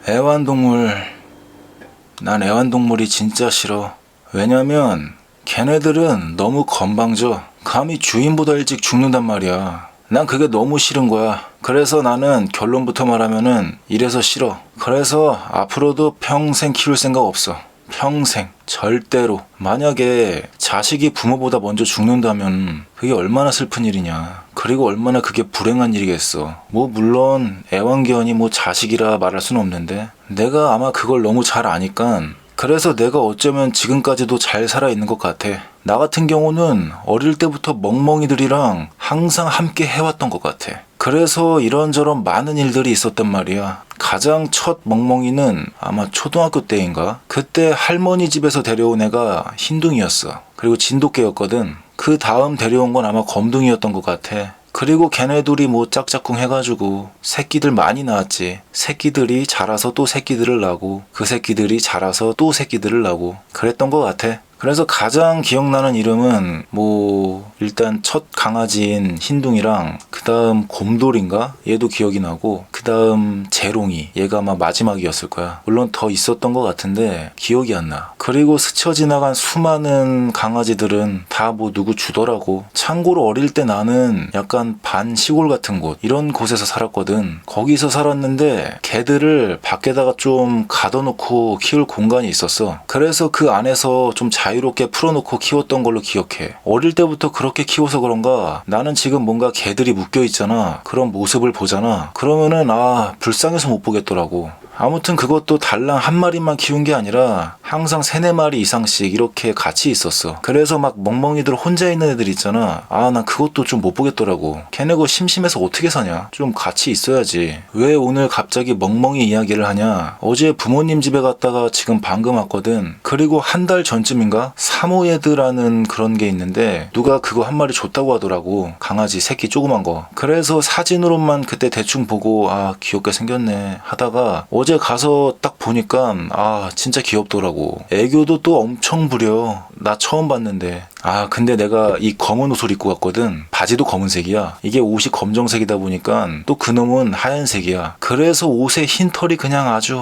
애완동물, 난 애완동물이 진짜 싫어. 왜냐면 걔네들은 너무 건방져. 감히 주인보다 일찍 죽는단 말이야. 난 그게 너무 싫은 거야. 그래서 나는 결론부터 말하면은 이래서 싫어. 그래서 앞으로도 평생 키울 생각 없어. 평생 절대로. 만약에 자식이 부모보다 먼저 죽는다면 그게 얼마나 슬픈 일이냐. 그리고 얼마나 그게 불행한 일이겠어. 물론 애완견이 자식이라 말할 수는 없는데 내가 아마 그걸 너무 잘 아니까, 그래서 내가 어쩌면 지금까지도 잘 살아있는 것 같아. 나 같은 경우는 어릴 때부터 멍멍이들이랑 항상 함께 해왔던 것 같아. 그래서 이런저런 많은 일들이 있었단 말이야. 가장 첫 멍멍이는 아마 초등학교 때인가? 그때 할머니 집에서 데려온 애가 흰둥이였어. 그리고 진돗개였거든. 그 다음 데려온 건 아마 검둥이였던 것 같아. 그리고 걔네 둘이 짝짝꿍 해가지고 새끼들 많이 낳았지. 새끼들이 자라서 또 새끼들을 낳고, 그 새끼들이 자라서 또 새끼들을 낳고 그랬던 것 같아. 그래서 가장 기억나는 이름은 일단 첫 강아지인 흰둥이랑 그 다음 곰돌인가? 얘도 기억이 나고, 그 다음 재롱이, 얘가 아마 마지막이었을 거야. 물론 더 있었던 것 같은데 기억이 안 나. 그리고 스쳐 지나간 수많은 강아지들은 다 누구 주더라고. 참고로 어릴 때 나는 약간 반 시골 같은 곳, 이런 곳에서 살았거든. 거기서 살았는데 개들을 밖에다가 좀 가둬놓고 키울 공간이 있었어. 그래서 그 안에서 좀 자유롭게 풀어놓고 키웠던 걸로 기억해. 어릴 때부터 그렇게 키워서 그런가 나는 지금 뭔가 개들이 묶여있잖아. 그런 모습을 보잖아. 그러면은 불쌍해서 못 보겠더라고. 아무튼 그것도 달랑 한 마리만 키운 게 아니라 항상 3-4마리 이상씩 이렇게 같이 있었어. 그래서 멍멍이들 혼자 있는 애들 있잖아. 난 그것도 좀 못 보겠더라고. 걔네 거 심심해서 어떻게 사냐? 좀 같이 있어야지. 왜 오늘 갑자기 멍멍이 이야기를 하냐? 어제 부모님 집에 갔다가 지금 방금 왔거든. 그리고 한 달 전쯤인가? 사모예드라는 그런 게 있는데 누가 그거 한 마리 줬다고 하더라고. 강아지 새끼 조그만 거. 그래서 사진으로만 그때 대충 보고 귀엽게 생겼네 하다가 어제 가서 딱 보니까 진짜 귀엽더라고. 애교도 또 엄청 부려. 나 처음 봤는데. 근데 내가 이 검은 옷을 입고 갔거든. 바지도 검은색이야. 이게 옷이 검정색이다 보니까 또 그놈은 하얀색이야. 그래서 옷에 흰 털이 그냥 아주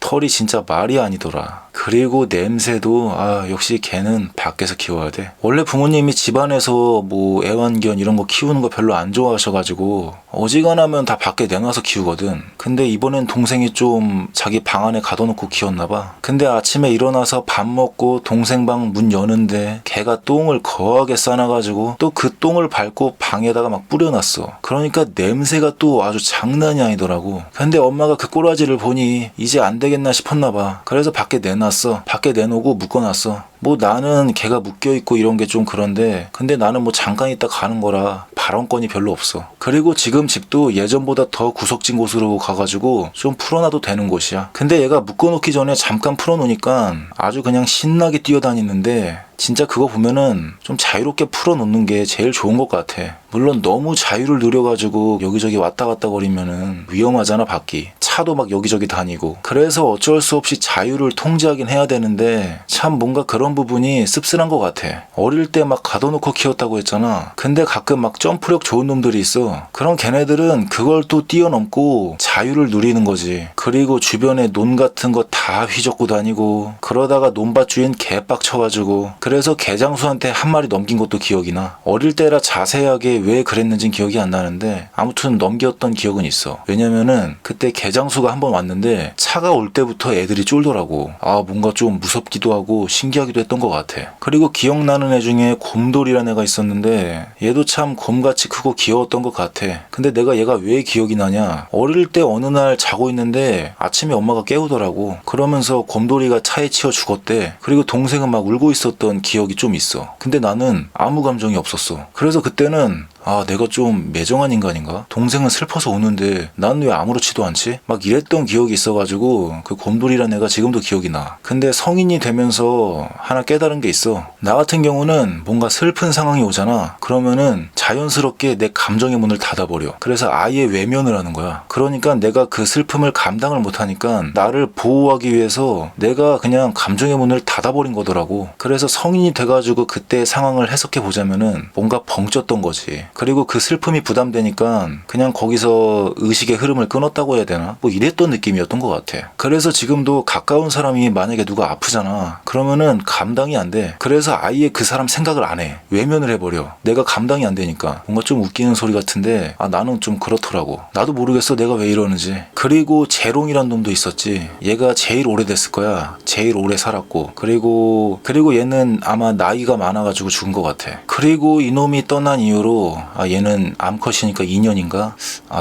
털이 진짜 말이 아니더라. 그리고 냄새도 역시 개는 밖에서 키워야 돼. 원래 부모님이 집안에서 애완견 이런 거 키우는 거 별로 안 좋아하셔가지고 어지간하면 다 밖에 내놔서 키우거든. 근데 이번엔 동생이 좀 자기 방 안에 가둬놓고 키웠나봐. 근데 아침에 일어나서 밥 먹고 동생 방 문 여는데 개가 똥을 거하게 싸놔가지고 또 그 똥을 밟고 방에다가 뿌려놨어. 그러니까 냄새가 또 아주 장난이 아니더라고. 근데 엄마가 그 꼬라지를 보니 이제 안 되겠나 싶었나봐. 그래서 밖에 내놨어. 밖에 내놓고 묶어놨어. 나는 개가 묶여있고 이런 게 좀 그런데, 근데 나는 잠깐 있다 가는 거라 발언권이 별로 없어. 그리고 지금 집도 예전보다 더 구석진 곳으로 가가지고 좀 풀어놔도 되는 곳이야. 근데 얘가 묶어놓기 전에 잠깐 풀어놓으니까 아주 그냥 신나게 뛰어다니는데, 진짜 그거 보면은 좀 자유롭게 풀어놓는 게 제일 좋은 것 같아. 물론 너무 자유를 누려가지고 여기저기 왔다 갔다 거리면은 위험하잖아. 밖이 차도 여기저기 다니고. 그래서 어쩔 수 없이 자유를 통제하긴 해야 되는데 참 뭔가 그런 부분이 씁쓸한 것 같아. 어릴 때 가둬놓고 키웠다고 했잖아. 근데 가끔 점프력 좋은 놈들이 있어. 그런 걔네들은 그걸 또 뛰어넘고 자유를 누리는 거지. 그리고 주변에 논 같은 거 다 휘젓고 다니고, 그러다가 논밭 주인 개빡쳐가지고, 그래서 개장수한테 한 마리 넘긴 것도 기억이 나. 어릴 때라 자세하게 왜 그랬는진 기억이 안 나는데 아무튼 넘겼던 기억은 있어. 왜냐면은 그때 개장수가 한 번 왔는데 차가 올 때부터 애들이 쫄더라고. 뭔가 좀 무섭기도 하고 신기하기도 했던 것 같아. 그리고 기억나는 애 중에 곰돌이라는 애가 있었는데 얘도 참 곰같이 크고 귀여웠던 것 같아. 근데 내가 얘가 왜 기억이 나냐? 어릴 때 어느 날 자고 있는데 아침에 엄마가 깨우더라고. 그러면서 곰돌이가 차에 치여 죽었대. 그리고 동생은 울고 있었던 기억이 좀 있어. 근데 나는 아무 감정이 없었어. 그래서 그때는 내가 좀 매정한 인간인가? 동생은 슬퍼서 우는데 난 왜 아무렇지도 않지? 이랬던 기억이 있어가지고 그 곰돌이란 애가 지금도 기억이 나. 근데 성인이 되면서 하나 깨달은 게 있어. 나 같은 경우는 뭔가 슬픈 상황이 오잖아. 그러면은 자연스럽게 내 감정의 문을 닫아버려. 그래서 아예 외면을 하는 거야. 그러니까 내가 그 슬픔을 감당을 못하니까 나를 보호하기 위해서 내가 그냥 감정의 문을 닫아버린 거더라고. 그래서 성인이 돼가지고 그때 상황을 해석해 보자면은 뭔가 벙쪘던 거지. 그리고 그 슬픔이 부담되니까 그냥 거기서 의식의 흐름을 끊었다고 해야 되나? 뭐 이랬던 느낌이었던 것 같아. 그래서 지금도 가까운 사람이 만약에 누가 아프잖아. 그러면은 감당이 안 돼. 그래서 아예 그 사람 생각을 안 해. 외면을 해버려. 내가 감당이 안 되니까. 뭔가 좀 웃기는 소리 같은데 나는 좀 그렇더라고. 나도 모르겠어 내가 왜 이러는지. 그리고 재롱이란 놈도 있었지. 얘가 제일 오래됐을 거야. 제일 오래 살았고. 그리고 얘는 아마 나이가 많아가지고 죽은 것 같아. 그리고 이놈이 떠난 이후로 얘는 암컷이니까 2년인가?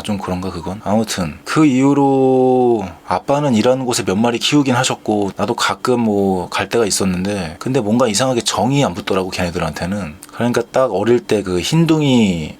좀 그런가 그건? 아무튼 그 이후로 아빠는 일하는 곳에 몇 마리 키우긴 하셨고 나도 가끔 뭐 갈 때가 있었는데 근데 뭔가 이상하게 정이 안 붙더라고 걔네들한테는. 그러니까 딱 어릴 때 그 흰둥이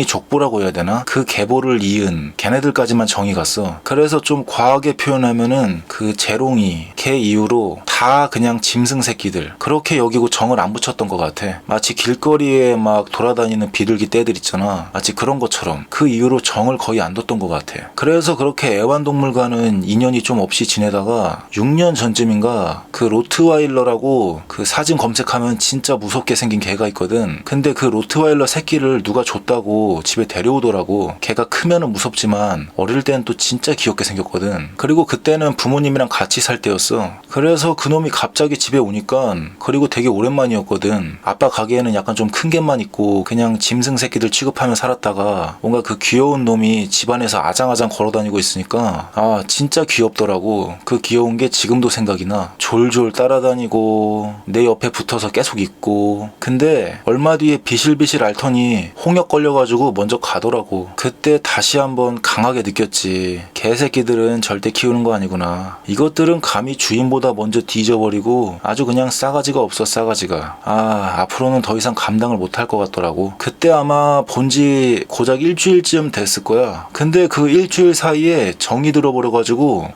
족보라고 해야 되나? 그 계보를 이은 걔네들까지만 정이 갔어. 그래서 좀 과하게 표현하면은 그 재롱이 걔 이후로 다 그냥 짐승 새끼들 그렇게 여기고 정을 안 붙였던 것 같아. 마치 길거리에 막 돌아다니는 비둘기 떼들 있잖아. 마치 그런 것처럼 그 이후로 정을 거의 안 뒀던 것 같아. 그래서 그렇게 애완동물과는 인연이 좀 없이 지내다가 6년 전쯤인가 그 로트와일러라고 그 사진 검색하면 진짜 무섭게 생긴 개가 있거든. 근데 그 로트와일러 새끼를 누가 줬다고 집에 데려오더라고. 걔가 크면은 무섭지만 어릴 때는 또 진짜 귀엽게 생겼거든. 그리고 그때는 부모님이랑 같이 살 때였어. 그래서 그놈이 갑자기 집에 오니까 그리고 되게 오랜만이었거든. 아빠 가게에는 약간 좀 큰 개만 있고 그냥 짐승 새끼들 취급하며 살았다가 뭔가 그 귀여운 놈이 집안에서 아장아장 걸어다니고 있으니까 진짜 귀엽더라고. 그 귀여운 게 지금도 생각이 나. 졸졸 따라다니고 내 옆에 붙어서 계속 있고. 근데 얼마 뒤에 비실비실 앓더니 홍역 걸려가지고 먼저 가더라고. 그때 다시 한번 강하게 느꼈지. 개새끼들은 절대 키우는 거 아니구나. 이것들은 감히 주인보다 먼저 뒤져버리고 아주 그냥 싸가지가 없어 싸가지가. 앞으로는 더 이상 감당을 못할 것 같더라고. 그때 아마 본지 고작 일주일쯤 됐을 거야. 근데 그 일주일 사이에 정이 들어버려가지고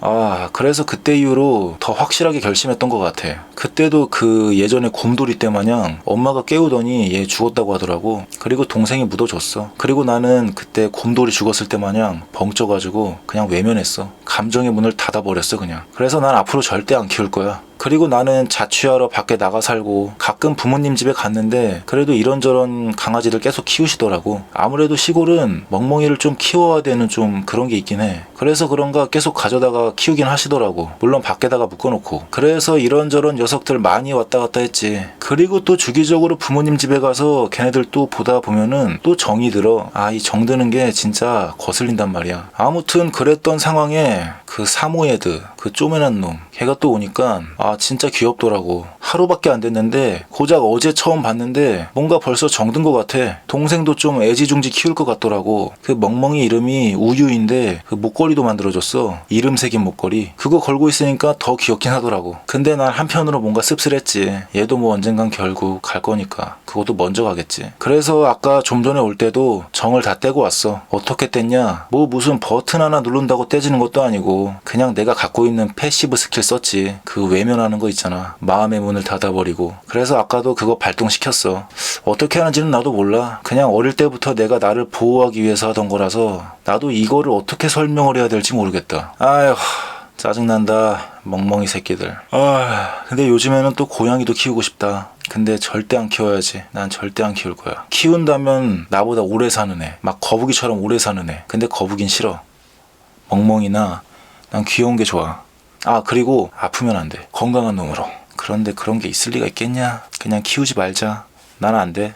그래서 그때 이후로 더 확실하게 결심했던 것 같아. 그때도 그 예전에 곰돌이 때 마냥 엄마가 깨우더니 얘 죽었다고 하더라고. 그리고 동생이 묻어줬어. 그리고 나는 그때 곰돌이 죽었을 때 마냥 벙쪄가지고 그냥 외면했어. 감정의 문을 닫아버렸어 그냥. 그래서 난 앞으로 절대 안 키울 거야. 그리고 나는 자취하러 밖에 나가 살고 가끔 부모님 집에 갔는데 그래도 이런저런 강아지를 계속 키우시더라고. 아무래도 시골은 멍멍이를 좀 키워야 되는 좀 그런 게 있긴 해. 그래서 그런가 계속 가져다가 키우긴 하시더라고. 물론 밖에다가 묶어놓고. 그래서 이런저런 녀석들 많이 왔다 갔다 했지. 그리고 또 주기적으로 부모님 집에 가서 걔네들 또 보다 보면은 또 정이 들어. 이 정드는 게 진짜 거슬린단 말이야. 아무튼 그랬던 상황에 그 사모예드 그 쪼매난 놈 걔가 또 오니까 진짜 귀엽더라고. 하루밖에 안 됐는데 고작 어제 처음 봤는데 뭔가 벌써 정든 것 같아. 동생도 좀 애지중지 키울 것 같더라고. 그 멍멍이 이름이 우유인데 그 목걸이도 만들어줬어. 이름 새긴 목걸이. 그거 걸고 있으니까 더 귀엽긴 하더라고. 근데 난 한편으로 뭔가 씁쓸했지. 얘도 뭐 언젠간 결국 갈 거니까 그것도 먼저 가겠지. 그래서 아까 좀 전에 올 때도 정을 다 떼고 왔어. 어떻게 뗐냐? 뭐 무슨 버튼 하나 누른다고 떼지는 것도 아니고 그냥 내가 갖고 있는 패시브 스킬 썼지. 그 외면하는 거 있잖아. 마음의 문을 닫아버리고. 그래서 아까도 그거 발동시켰어. 어떻게 하는지는 나도 몰라. 그냥 어릴 때부터 내가 나를 보호하기 위해서 하던 거라서 나도 이거를 어떻게 설명을 해야 될지 모르겠다. 아휴 짜증난다. 멍멍이 새끼들. 근데 요즘에는 또 고양이도 키우고 싶다. 근데 절대 안 키워야지. 난 절대 안 키울 거야. 키운다면 나보다 오래 사는 애. 막 거북이처럼 오래 사는 애. 근데 거북인 싫어. 멍멍이나 난 귀여운 게 좋아. 그리고 아프면 안 돼. 건강한 놈으로. 그런데 그런 게 있을 리가 있겠냐? 그냥 키우지 말자. 난 안 돼.